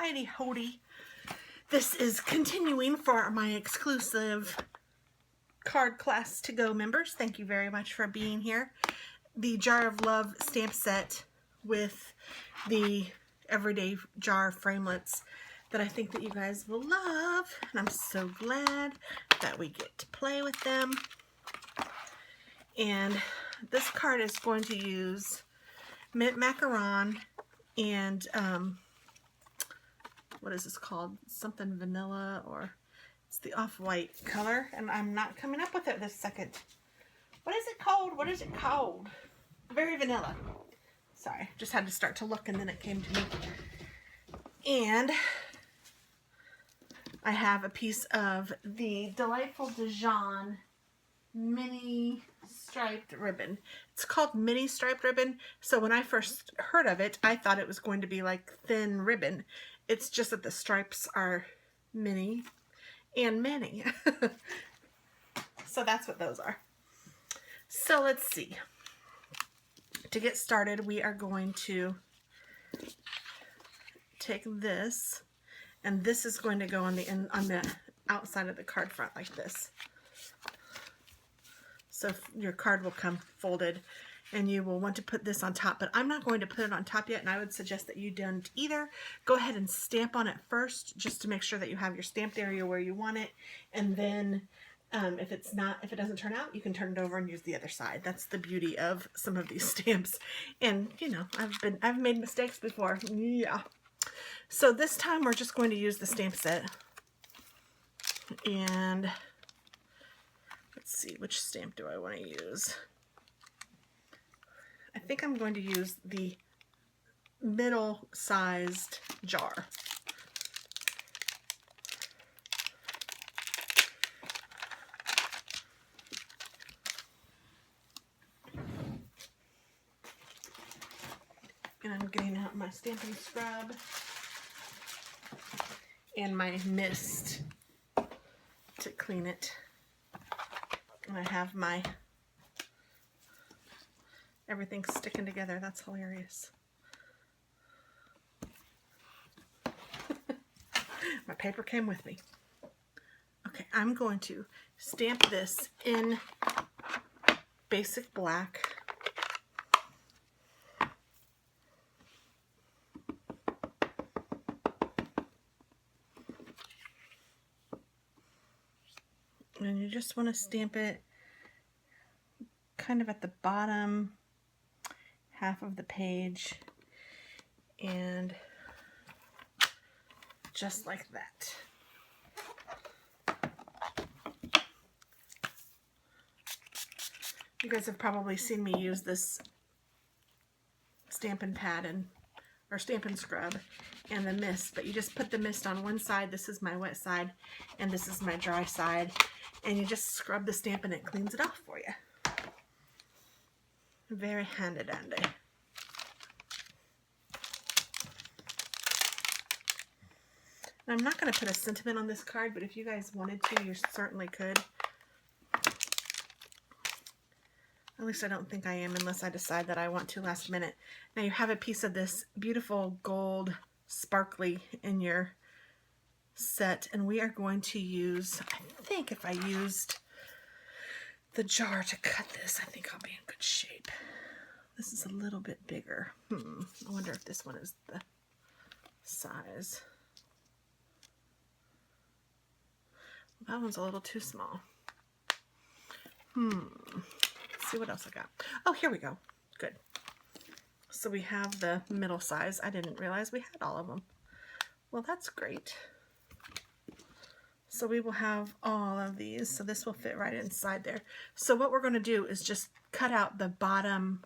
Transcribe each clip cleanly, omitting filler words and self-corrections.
Heidi Hody. This is continuing for my exclusive card class to go members. Thank you very much for being here. The Jar of Love stamp set with the everyday jar framelits that I think that you guys will love, and I'm so glad that we get to play with them. And this card is going to use mint macaron and what is this called? Something vanilla, or it's the off-white color, and I'm not coming up with it this second. What is it called? What is it called? Very vanilla. Sorry, just had to start to look and then it came to me. And I have a piece of the Delightful Dijon mini striped ribbon. It's called mini striped ribbon. So when I first heard of it, I thought it was going to be like thin ribbon. It's just that the stripes are mini and many. So that's what those are. So let's see. To get started, we are going to take this, and this is going to go on the outside of the card front like this. So your card will come folded, and you will want to put this on top, but I'm not going to put it on top yet, and I would suggest that you don't either. Go ahead and stamp on it first, just to make sure that you have your stamped area where you want it, and then if it doesn't turn out, you can turn it over and use the other side. That's the beauty of some of these stamps. And you know, I've made mistakes before. Yeah. So this time we're just going to use the stamp set. And let's see, which stamp do I want to use? I think I'm going to use the middle-sized jar. And I'm getting out my stamping scrub and my mist to clean it. And I have my everything sticking together. That's hilarious. My paper came with me. Okay, I'm going to stamp this in basic black. And you just want to stamp it kind of at the bottom half of the page, and just like that. You guys have probably seen me use this stamping pad or stamping scrub and the mist, but you just put the mist on one side. This is my wet side and this is my dry side, and you just scrub the stamp and it cleans it off for you. Very handy dandy. I'm not going to put a sentiment on this card, but if you guys wanted to, you certainly could. At least I don't think I am, unless I decide that I want to last minute. Now you have a piece of this beautiful gold sparkly in your set, and we are going to use, I think if I used the jar to cut this, I think I'll be in good shape. This is a little bit bigger. I wonder if this one is the size. That one's a little too small. Let's see what else I got. Oh, here we go. Good. So we have the middle size. I didn't realize we had all of them. Well, that's great. So we will have all of these. So this will fit right inside there. So what we're going to do is just cut out the bottom,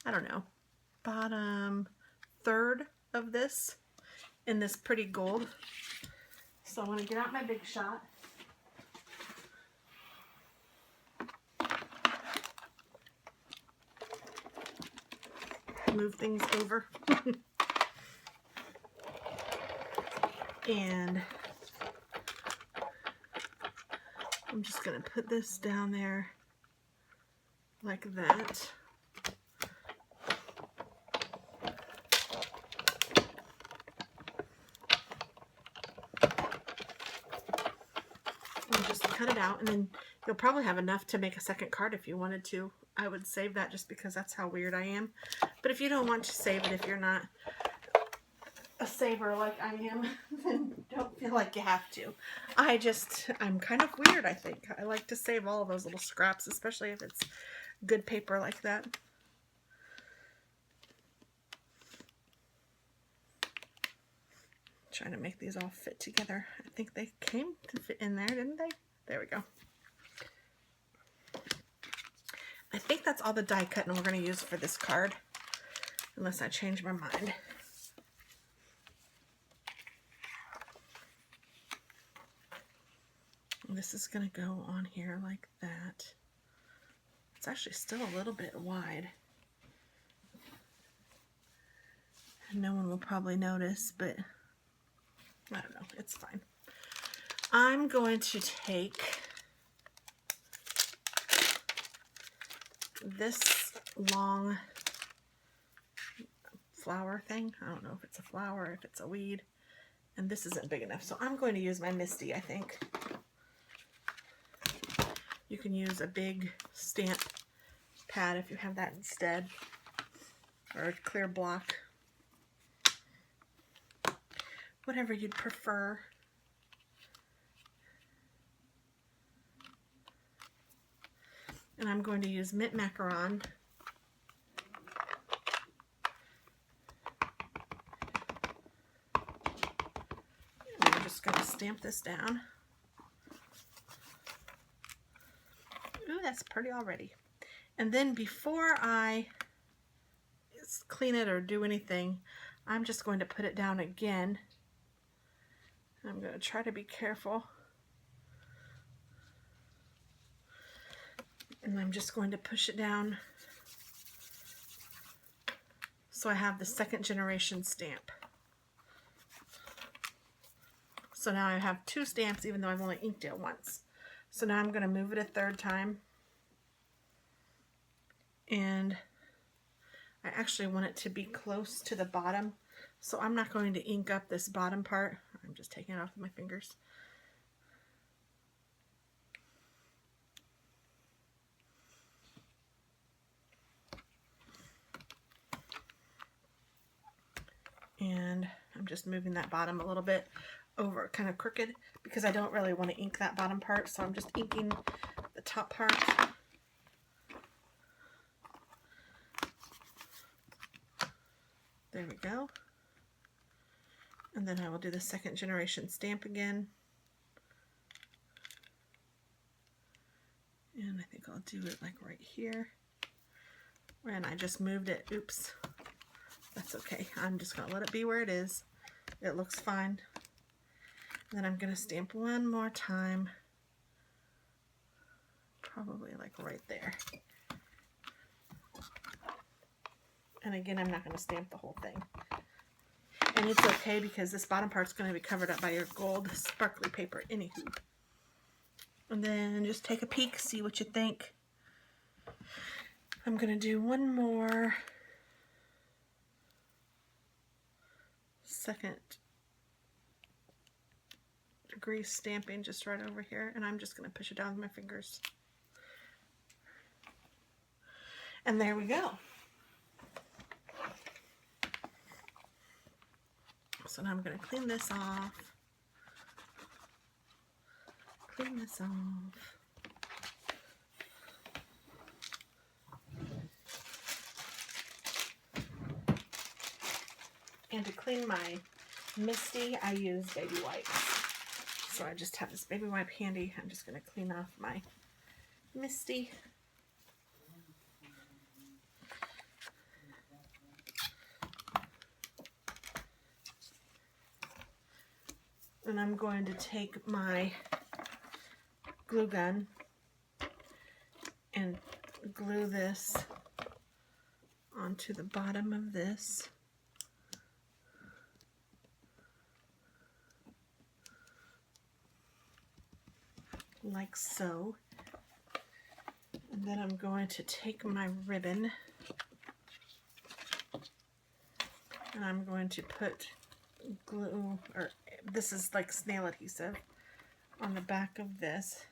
I don't know, bottom third of this in this pretty gold. So I'm going to get out my Big Shot. Move things over. And I'm just going to put this down there like that. cut it out, and then you'll probably have enough to make a second card if you wanted to. I would save that just because that's how weird I am. But if you don't want to save it, if you're not a saver like I am, then don't feel like you have to. I'm kind of weird, I think. I like to save all of those little scraps, especially if it's good paper like that. Trying to make these all fit together. I think they came to fit in there, didn't they? There we go. I think that's all the die cutting we're going to use for this card, unless I change my mind. And this is going to go on here like that. It's actually still a little bit wide. No one will probably notice, but I don't know, it's fine. I'm going to take this long flower thing. I don't know if it's a flower, if it's a weed, and this isn't big enough, so I'm going to use my Misty, I think. You can use a big stamp pad if you have that instead, or a clear block, whatever you'd prefer. And I'm going to use mint macaron. And I'm just going to stamp this down. Ooh, that's pretty already. And then before I clean it or do anything, I'm just going to put it down again. I'm going to try to be careful. And I'm just going to push it down so I have the second generation stamp. So now I have 2 stamps, even though I've only inked it once. So now I'm going to move it a third time. And I actually want it to be close to the bottom. So I'm not going to ink up this bottom part. I'm just taking it off with my fingers. And I'm just moving that bottom a little bit over, kind of crooked, because I don't really want to ink that bottom part, so I'm just inking the top part. There we go. And then I will do the second generation stamp again. And I think I'll do it like right here. And I just moved it. Oops. That's okay. I'm just going to let it be where it is. It looks fine. And then I'm going to stamp one more time. Probably like right there. And again, I'm not going to stamp the whole thing. And it's okay because this bottom part's going to be covered up by your gold sparkly paper anywho. And then just take a peek, see what you think. I'm going to do one more second degree stamping just right over here, and I'm just going to push it down with my fingers. And there we go. So now I'm going to clean this off. Clean this off. And to clean my Misty, I use baby wipes. So I just have this baby wipe handy. I'm just going to clean off my Misty. And I'm going to take my glue gun and glue this onto the bottom of this. Like so. And then I'm going to take my ribbon and I'm going to put glue, or this is like snail adhesive, on the back of this.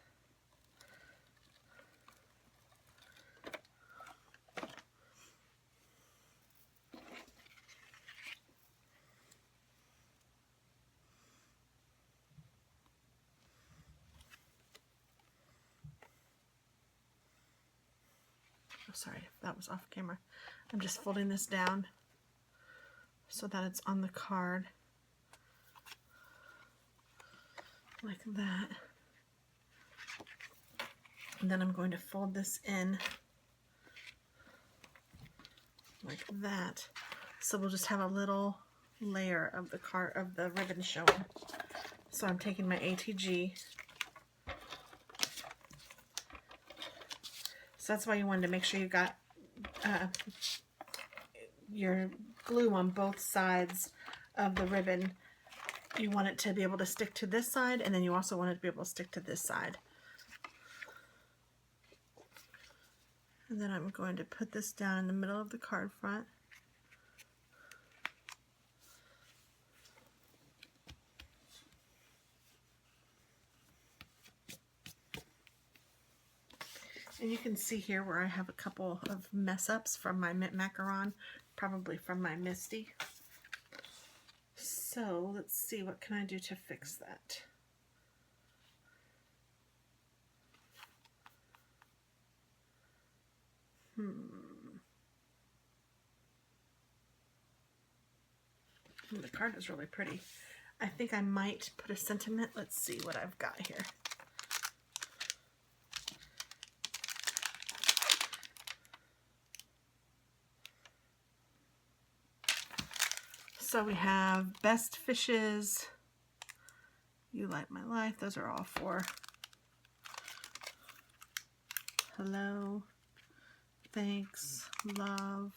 Oh, sorry, that was off camera. I'm just folding this down so that it's on the card like that. And then I'm going to fold this in like that. So we'll just have a little layer of the card of the ribbon showing. So I'm taking my ATG. So that's why you wanted to make sure you got your glue on both sides of the ribbon. You want it to be able to stick to this side, and then you also want it to be able to stick to this side. And then I'm going to put this down in the middle of the card front. And you can see here where I have a couple of mess ups from my mint macaron, probably from my Misty. So let's see, what can I do to fix that? The card is really pretty. I think I might put a sentiment. Let's see what I've got here. So we have best fishes, you light my life. Those are all for hello, thanks, love.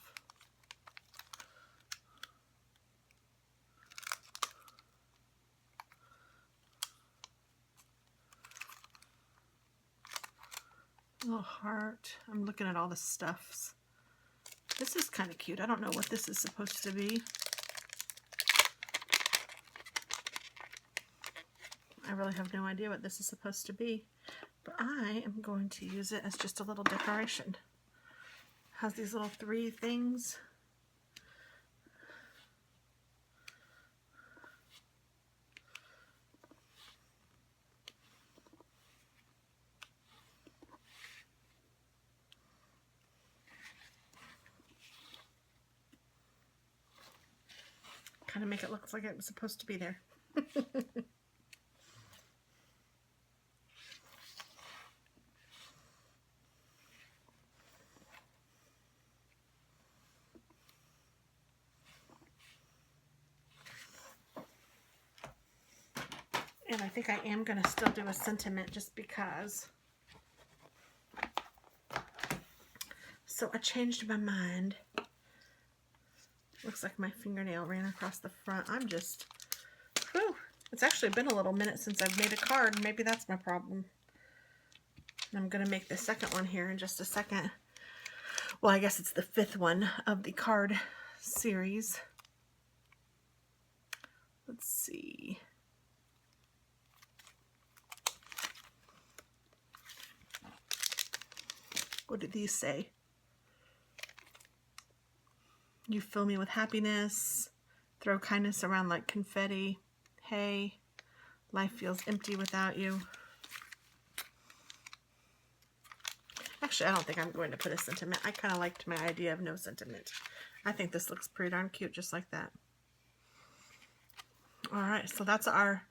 Little heart. I'm looking at all the stuffs. This is kind of cute. I don't know what this is supposed to be. I really have no idea what this is supposed to be, but I am going to use it as just a little decoration. Has these little 3 things. Kind of make it look like it was supposed to be there. And I think I am going to still do a sentiment just because. So I changed my mind. Looks like my fingernail ran across the front. I'm just, whew, it's actually been a little minute since I've made a card. Maybe that's my problem. And I'm going to make the second one here in just a second. Well, I guess it's the 5th one of the card series. Let's see. What did these say? You fill me with happiness, throw kindness around like confetti. Hey, life feels empty without you. Actually, I don't think I'm going to put a sentiment. I kind of liked my idea of no sentiment. I think this looks pretty darn cute just like that. Alright, so that's our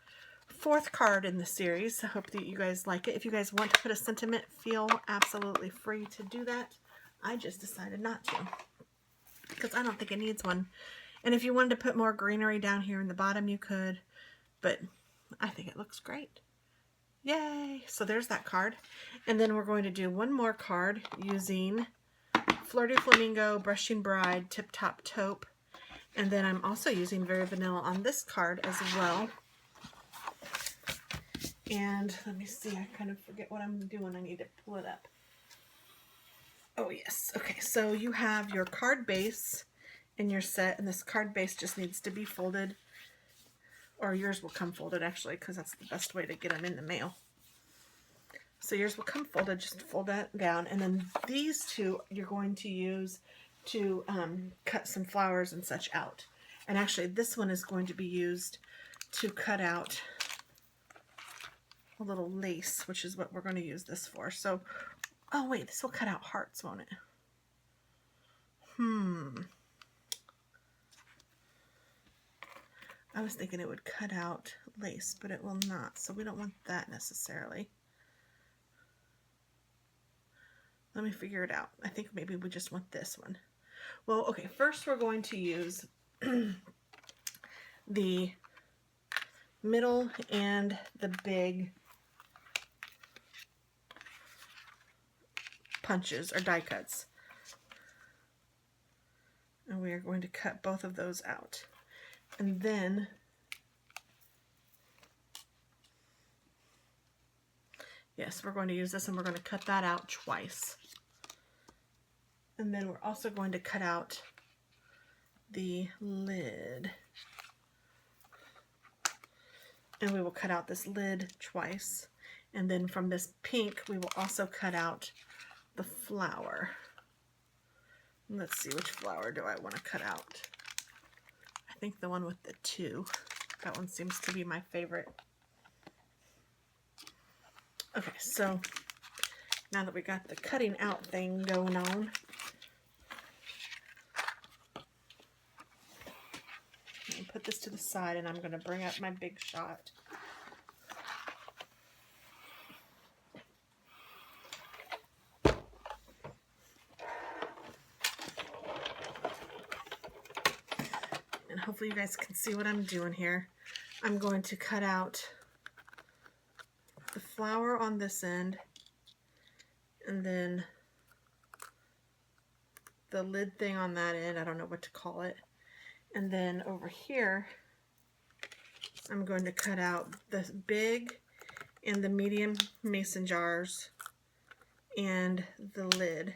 4th card in the series. I hope that you guys like it. If you guys want to put a sentiment, feel absolutely free to do that. I just decided not to, because I don't think it needs one. And if you wanted to put more greenery down here in the bottom, you could, but I think it looks great. Yay! So there's that card. And then we're going to do one more card using Flirty Flamingo, Brushing Bride, Tip Top Taupe. And then I'm also using Very Vanilla on this card as well. And let me see, I kind of forget what I'm doing. I need to pull it up. Oh yes, okay, so you have your card base in your set, and this card base just needs to be folded, or yours will come folded actually, because that's the best way to get them in the mail. So yours will come folded, just fold that down, and then these 2 you're going to use to cut some flowers and such out. And actually this one is going to be used to cut out a little lace, which is what we're going to use this for. So, oh wait, this will cut out hearts, won't it? I was thinking it would cut out lace, but it will not, so we don't want that necessarily. Let me figure it out. I think maybe we just want this one. Well, okay, first we're going to use the middle and the big punches or die cuts. And we are going to cut both of those out. And then yes, we're going to use this and we're going to cut that out twice. And then we're also going to cut out the lid. And we will cut out this lid twice. And then from this pink, we will also cut out the flower. Let's see, which flower do I want to cut out? I think the one with the 2. That one seems to be my favorite. Okay, so now that we got the cutting out thing going on, I'll put this to the side and I'm going to bring up my big shot. And hopefully you guys can see what I'm doing here. I'm going to cut out the flower on this end and then the lid thing on that end. I don't know what to call it. And then over here, I'm going to cut out the big and the medium mason jars and the lid.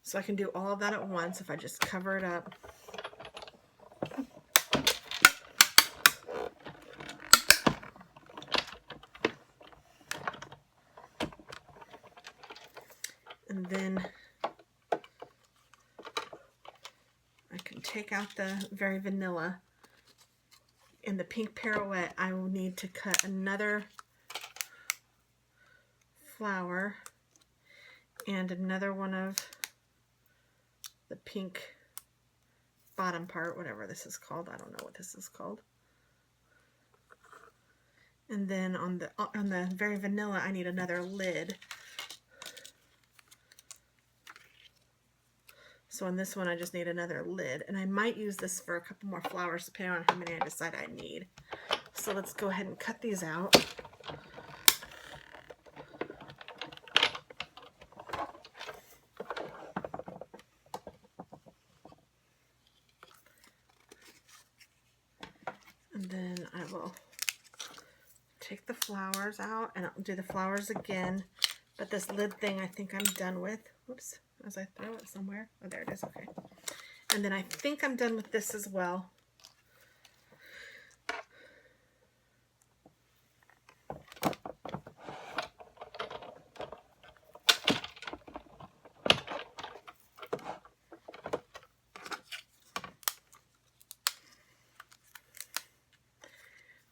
So I can do all of that at once if I just cover it up. And then I can take out the very vanilla. In the pink pirouette, I will need to cut another flower and another one of the pink bottom part, whatever this is called. I don't know what this is called. And then on the very vanilla, I need another lid. So on this one, I just need another lid. And I might use this for a couple more flowers, depending on how many I decide I need. So let's go ahead and cut these out. And then I will take the flowers out, and I'll do the flowers again. But this lid thing, I think I'm done with. Whoops. As I throw it somewhere. Oh, there it is. Okay. And then I think I'm done with this as well.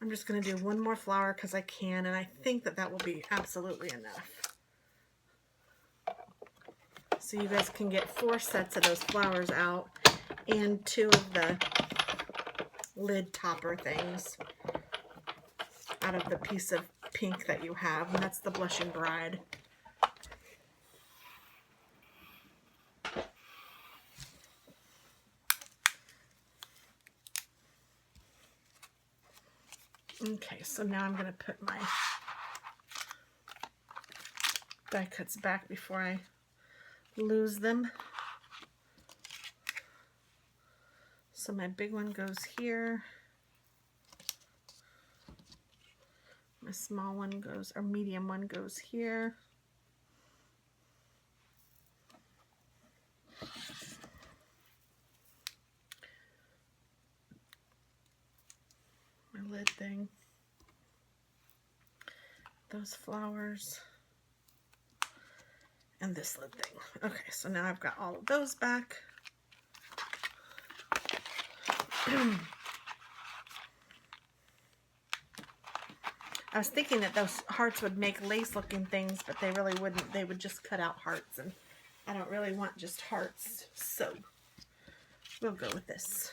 I'm just going to do one more flower because I can, and I think that that will be absolutely enough. So you guys can get 4 sets of those flowers out and 2 of the lid topper things out of the piece of pink that you have, and that's the Blushing Bride. Okay, so now I'm going to put my die cuts back before I lose them. So my big one goes here. My small one goes, or medium one goes here. My lid thing. Those flowers. And this lid thing. Okay, so now I've got all of those back. I was thinking that those hearts would make lace looking things, but they really wouldn't. They would just cut out hearts and I don't really want just hearts, so we'll go with this.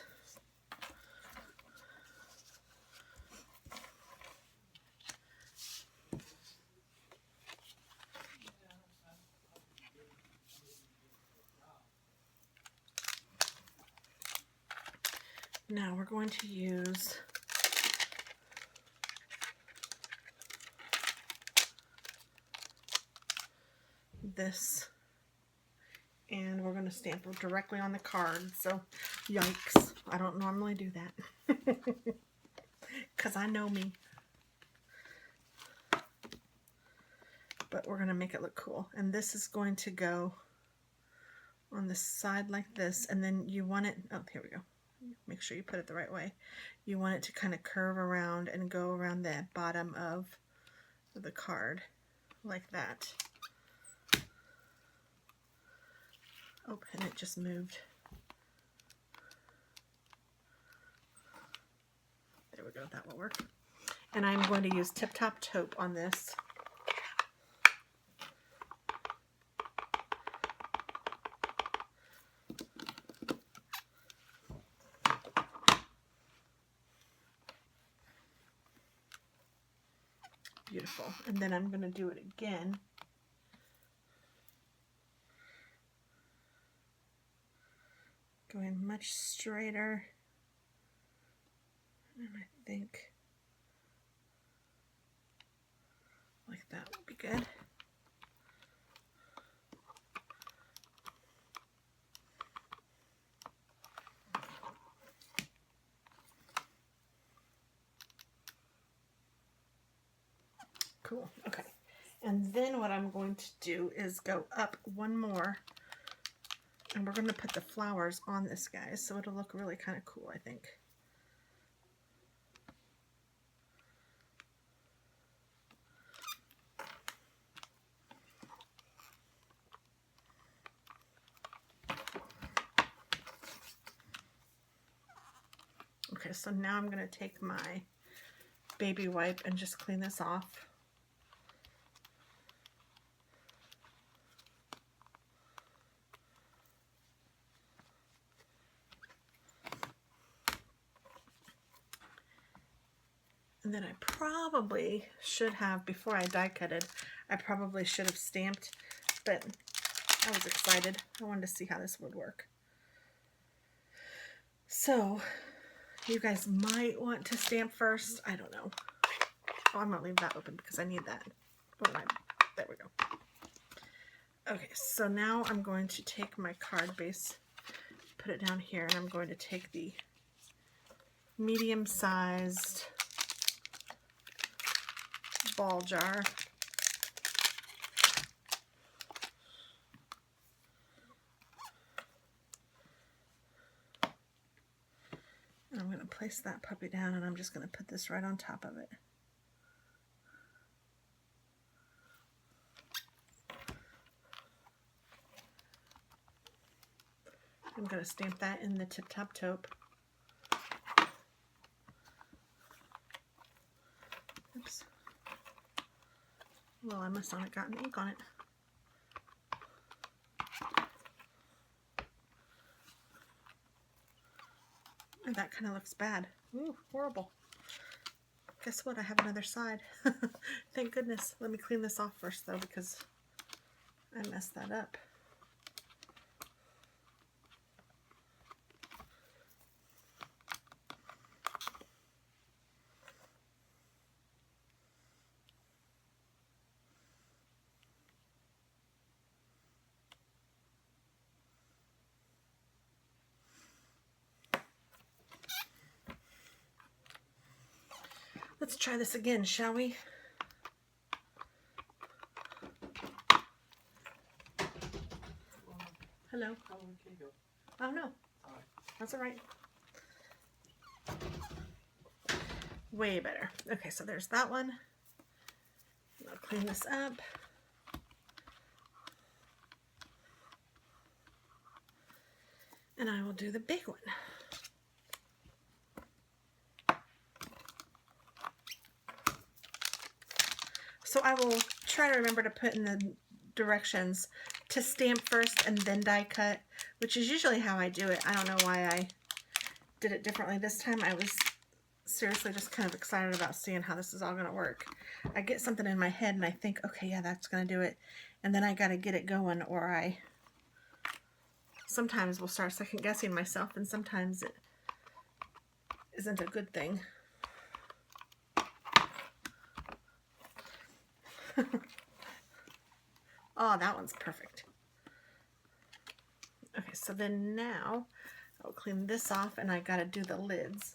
Now we're going to use this, and we're going to stamp it directly on the card. So yikes, I don't normally do that because I know me, but we're going to make it look cool. And this is going to go on the side like this, and then you want it, oh, here we go. Make sure you put it the right way. You want it to kind of curve around and go around the bottom of the card like that. Oh, and it just moved. There we go, that will work. And I'm going to use Tip Top Taupe on this. Beautiful. And then I'm going to do it again. Going much straighter. And I think like that would be good. Cool. Okay. And then what I'm going to do is go up one more, and we're going to put the flowers on this, guys, so it'll look really kind of cool, I think. Okay, so now I'm going to take my baby wipe and just clean this off. And then I probably should have, before I die cutted, I probably should have stamped, but I was excited. I wanted to see how this would work. So you guys might want to stamp first. I don't know. Oh, I'm going to leave that open because I need that. There we go. Okay, so now I'm going to take my card base, put it down here, and I'm going to take the medium-sized ball jar. And I'm going to place that puppy down, and I'm just going to put this right on top of it. I'm going to stamp that in the Tip Top Taupe. Oops. Well, I must not have gotten ink on it. And that kind of looks bad. Ooh, horrible. Guess what? I have another side. Thank goodness. Let me clean this off first, though, because I messed that up. Let's try this again, shall we? Hello. Oh, no. That's all right. Way better. Okay, so there's that one. I'll clean this up. And I will do the big one. So I will try to remember to put in the directions to stamp first and then die cut, which is usually how I do it. I don't know why I did it differently this time. I was seriously just kind of excited about seeing how this is all going to work. I get something in my head and I think, okay, yeah, that's going to do it. And then I got to get it going, or I sometimes will start second guessing myself, and sometimes it isn't a good thing. Oh, that one's perfect. Okay, so then now I'll clean this off, and I gotta do the lids.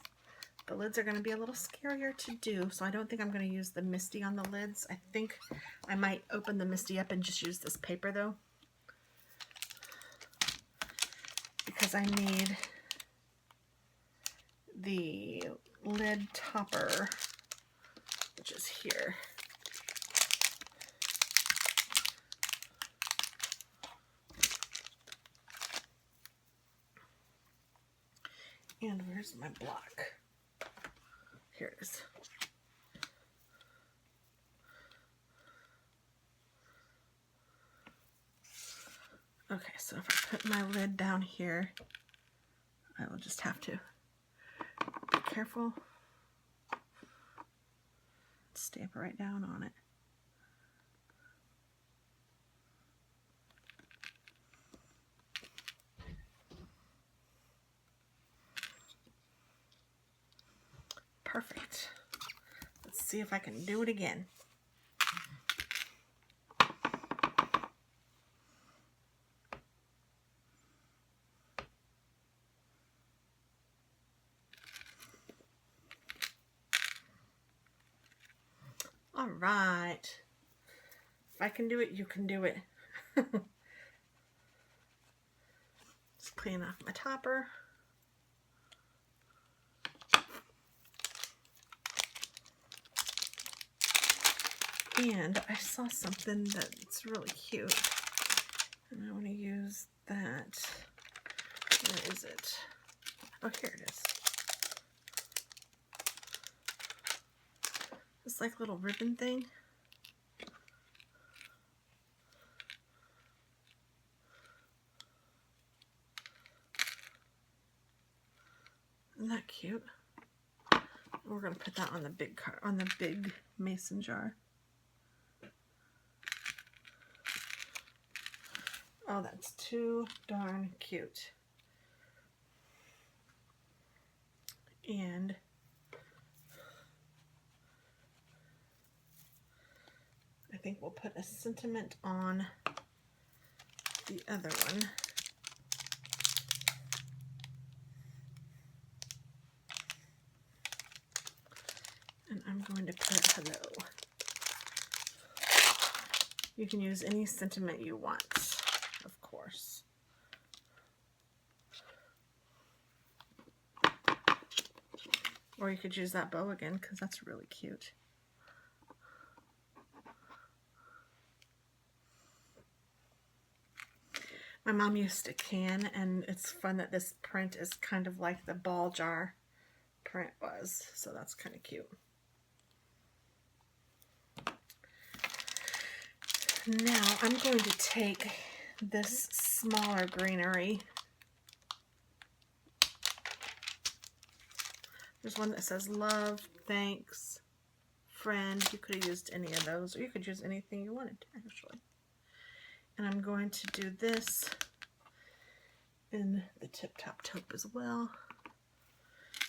The lids are gonna be a little scarier to do, so I don't think I'm gonna use the Misty on the lids. I think I might open the Misty up and just use this paper though, because I need the lid topper, which is here. And where's my block? Here it is. Okay, so if I put my lid down here, I will just have to be careful. Stamp right down on it. Perfect. Let's see if I can do it again. All right. If I can do it, you can do it. Just clean off my topper. And I saw something that's really cute, and I want to use that. Where is it? Oh, here it is. This like little ribbon thing. Isn't that cute? We're gonna put that on the big mason jar. Oh, that's too darn cute. And I think we'll put a sentiment on the other one. And I'm going to put hello. You can use any sentiment you want, of course. Or you could use that bow again, because that's really cute. My mom used to can, and it's fun that this print is kind of like the ball jar print was, so that's kind of cute. Now I'm going to take this smaller greenery. There's one that says love, thanks, friend. You could have used any of those, or you could use anything you wanted to, actually. And I'm going to do this in the tip-top taupe as well.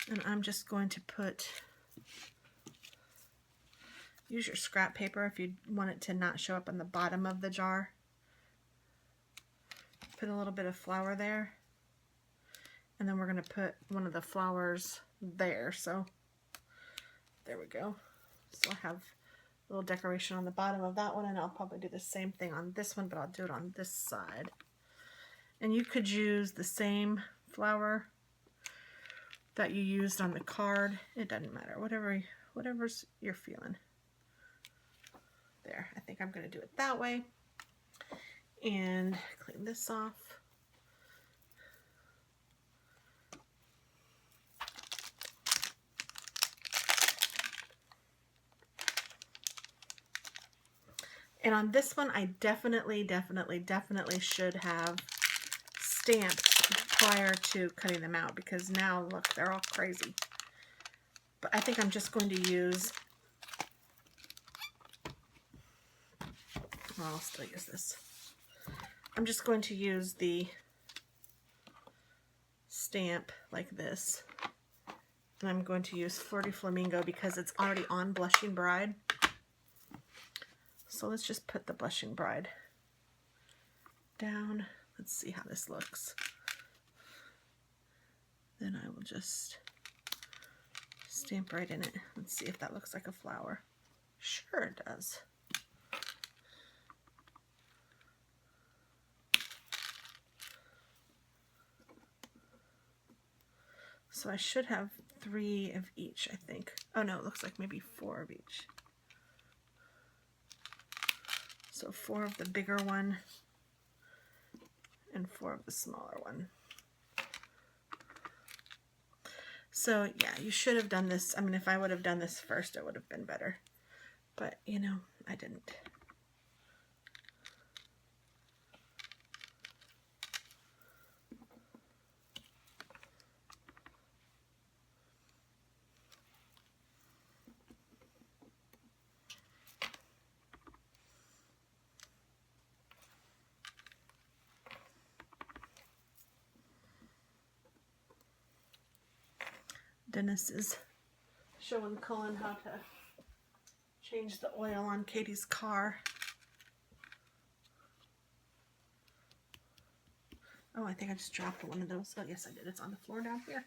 And I'm just going to use your scrap paper if you want it to not show up on the bottom of the jar. Put a little bit of flour there. And then we're going to put one of the flowers there. So there we go. So I have a little decoration on the bottom of that one, and I'll probably do the same thing on this one, but I'll do it on this side. And you could use the same flower that you used on the card. It doesn't matter. Whatever's you're feeling. There. I think I'm going to do it that way. And clean this off. And on this one, I definitely should have stamped prior to cutting them out, because now look, they're all crazy. But I think I'm just going to use, well, I'll still use this. I'm just going to use the stamp like this. And I'm going to use Flirty Flamingo because it's already on Blushing Bride. So let's just put the Blushing Bride down. Let's see how this looks. Then I will just stamp right in it. Let's see if that looks like a flower. Sure it does. So I should have 3 of each, I think. Oh no, it looks like maybe 4 of each. So 4 of the bigger one and 4 of the smaller one. So yeah, you should have done this. I mean, if I would have done this first, it would have been better. But, you know, I didn't. Dennis is showing Cullen how to change the oil on Katie's car. Oh, I think I just dropped one of those. Oh, yes, I did. It's on the floor down here.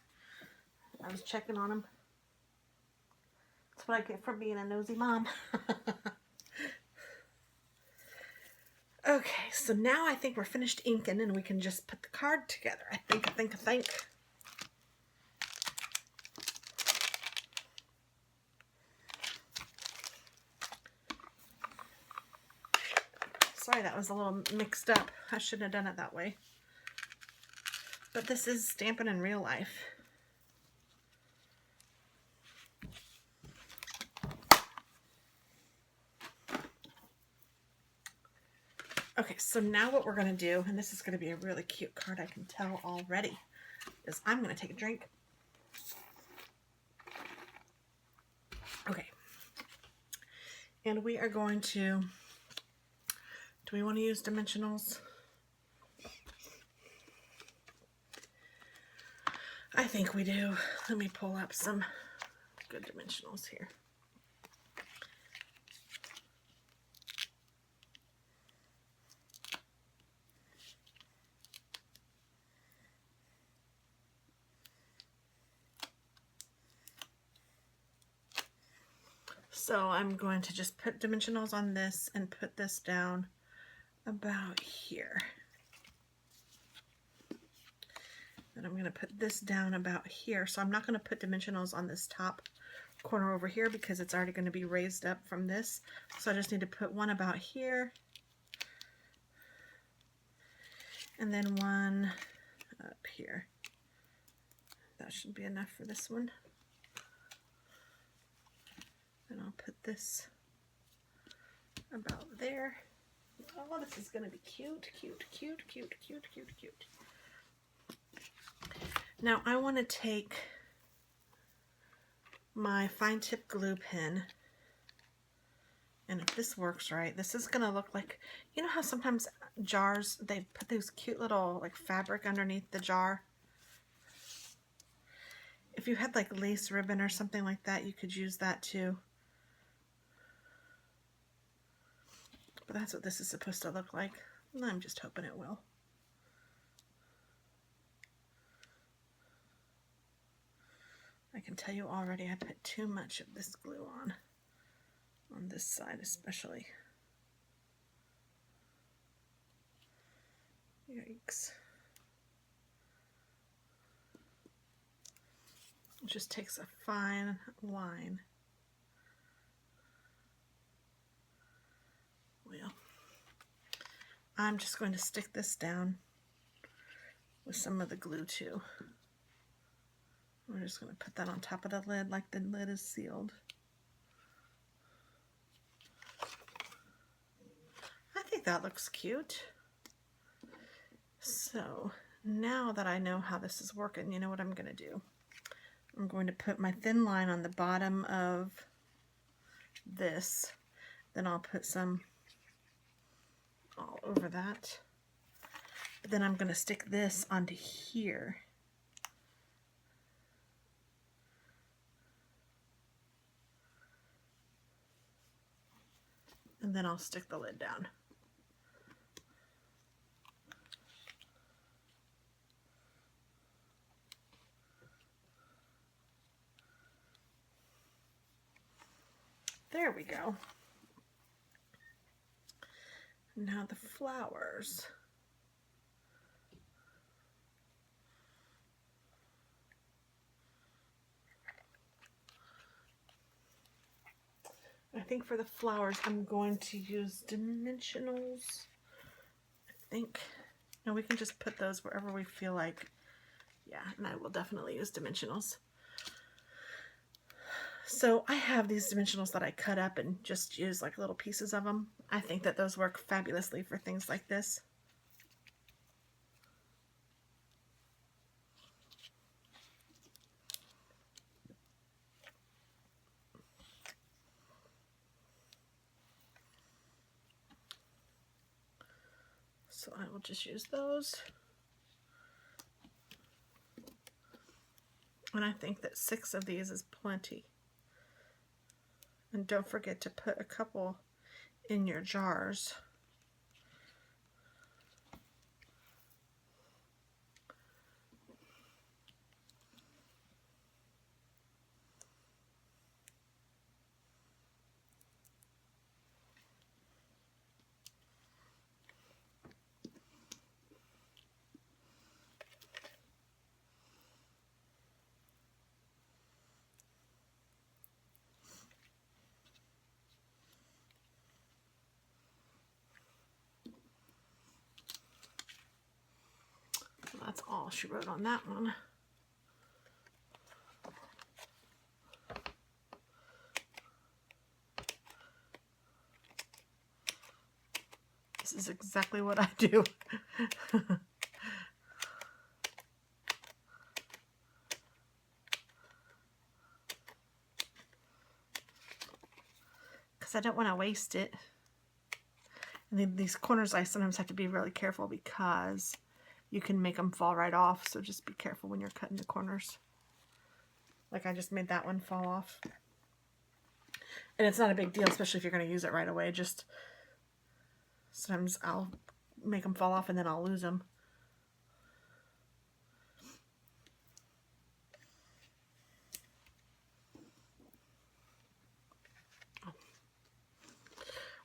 I was checking on them. That's what I get for being a nosy mom. Okay, so now I think we're finished inking and we can just put the card together. I think. Sorry, that was a little mixed up. I shouldn't have done it that way. But this is stamping in real life. Okay, so now what we're going to do, and this is going to be a really cute card, I can tell already, is I'm going to take a drink. Okay. And we are going to, do we want to use dimensionals? I think we do. Let me pull up some good dimensionals here. So I'm going to just put dimensionals on this and put this down about here. And I'm going to put this down about here. So I'm not going to put dimensionals on this top corner over here because it's already going to be raised up from this. So I just need to put one about here. And then one up here. That should be enough for this one. And I'll put this about there. Oh, this is going to be cute. Now I want to take my fine tip glue pen, and if this works right, this is going to look like, you know how sometimes jars, they put those cute little like fabric underneath the jar? If you had like lace ribbon or something like that, you could use that too. But that's what this is supposed to look like. I'm just hoping it will. I can tell you already I put too much of this glue on this side especially. Yikes. It just takes a fine line. Well, I'm just going to stick this down with some of the glue too. We're just going to put that on top of the lid like the lid is sealed. that looks cute. So now that I know how this is working, you know what I'm going to do? I'm going to put my thin line on the bottom of this. Then I'll put some all over that. But then I'm going to stick this onto here. And then I'll stick the lid down. There we go. Now the flowers. I think for the flowers I'm going to use dimensionals. I think. No, we can just put those wherever we feel like. Yeah, and I will definitely use dimensionals. So I have these dimensionals that I cut up and just use like little pieces of them. I think that those work fabulously for things like this. So I will just use those. And I think that 6 of these is plenty. And don't forget to put a couple in your jars. That's all she wrote on that one. This is exactly what I do. Because I don't want to waste it. And then these corners I sometimes have to be really careful because you can make them fall right off, so just be careful when you're cutting the corners. Like I just made that one fall off. And it's not a big deal, especially if you're going to use it right away. Just sometimes I'll make them fall off and then I'll lose them.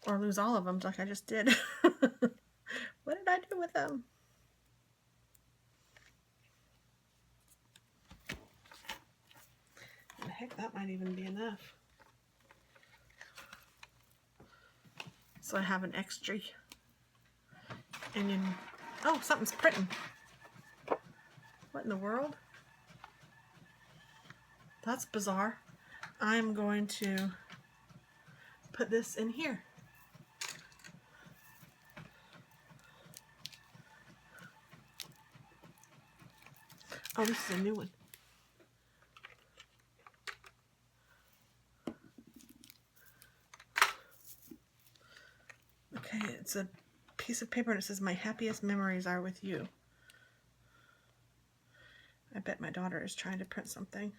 Or lose all of them like I just did. What did I do with them? Heck, that might even be enough. So I have an extra. And then, oh, something's printing. What in the world? That's bizarre. I'm going to put this in here. Oh, this is a new one. Okay, it's a piece of paper and it says, "My happiest memories are with you." I bet my daughter is trying to print something.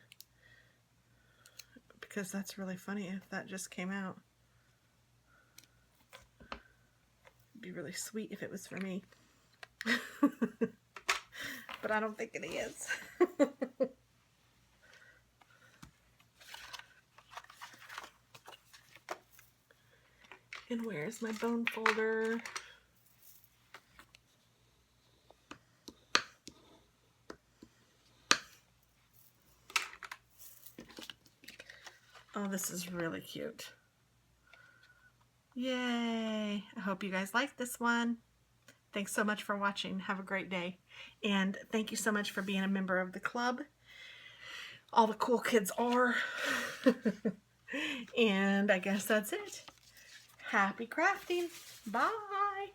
Because that's really funny if that just came out. It'd be really sweet if it was for me. But I don't think it is. And where's my bone folder? Oh, this is really cute. Yay! I hope you guys like this one. Thanks so much for watching. Have a great day. And thank you so much for being a member of the club. All the cool kids are. And I guess that's it. Happy crafting. Bye.